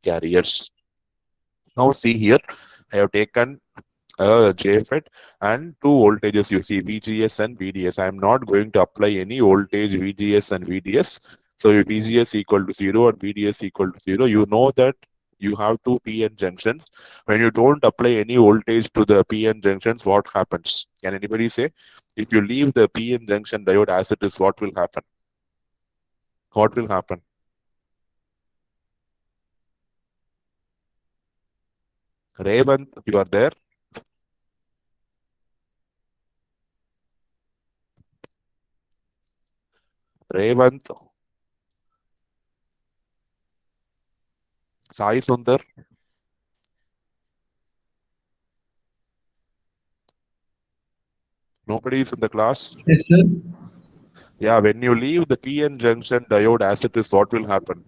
carriers. Now see here, I have taken JFET and two voltages you see VGS and VDS. I am not going to apply any voltage VGS and VDS. So if VGS equal to 0 and VDS equal to 0, you know that you have two PN junctions. When you don't apply any voltage to the PN junctions, what happens? Can anybody say? If you leave the PN junction diode as it is, what will happen? What will happen? Revant, you are there? Revant, Sai Sundar, nobody is in the class. Yes, sir. Yeah, when you leave the PN junction diode as it is, what will happen?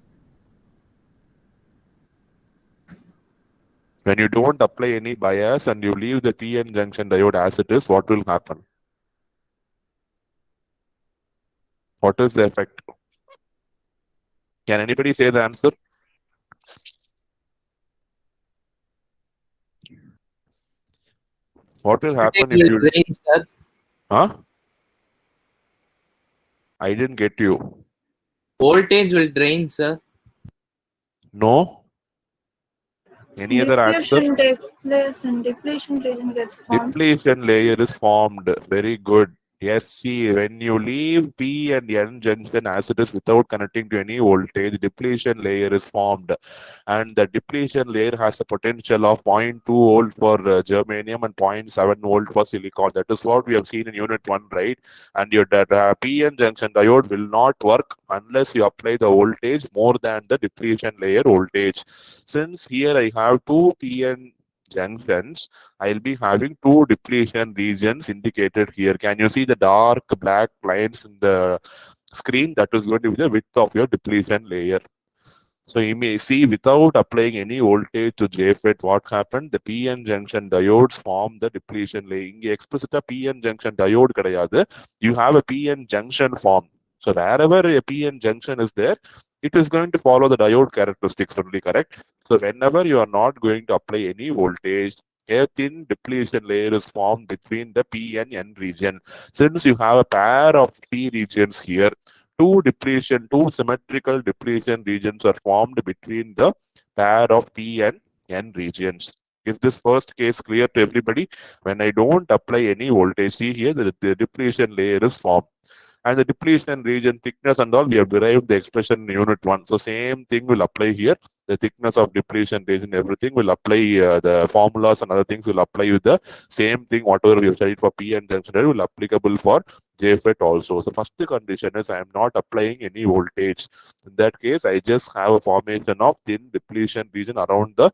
When you don't apply any bias and you leave the PN junction diode as it is, what will happen? What is the effect? Can anybody say the answer? What will happen Voltage if will you... drain, sir. Huh? I didn't get you. Voltage will drain, sir. No? Any other answer? Diffusion takes place and depletion region gets formed. Depletion layer is formed. Very good. Yes, see, when you leave P and N junction as it is without connecting to any voltage, depletion layer is formed. And the depletion layer has a potential of 0.2 volt for germanium and 0.7 volt for silicon. That is what we have seen in unit 1, right? And your PN junction diode will not work unless you apply the voltage more than the depletion layer voltage. Since here I have two PN junctions, I'll be having two depletion regions indicated here. Can you see the dark black lines in the screen? That is going to be the width of your depletion layer. So you may see without applying any voltage to JFET, what happened? The PN junction diodes form the depletion layer. இங்க explicit PN junction diode கிடையாது. You have a PN junction form. So wherever a PN junction is there, it is going to follow the diode characteristics only, correct? So whenever you are not going to apply any voltage, a thin depletion layer is formed between the P and N region. Since you have a pair of P regions here, two symmetrical depletion regions are formed between the pair of P and N regions. Is this first case clear to everybody? When I don't apply any voltage, see here the depletion layer is formed. And the depletion region thickness and all, we have derived the expression in unit 1. So same thing will apply here. The thickness of depletion region, everything will apply, the formulas and other things will apply with the same thing, whatever we have studied for P and junction will applicable for JFET also. So first condition is I am not applying any voltage. In that case, I just have a formation of thin depletion region around the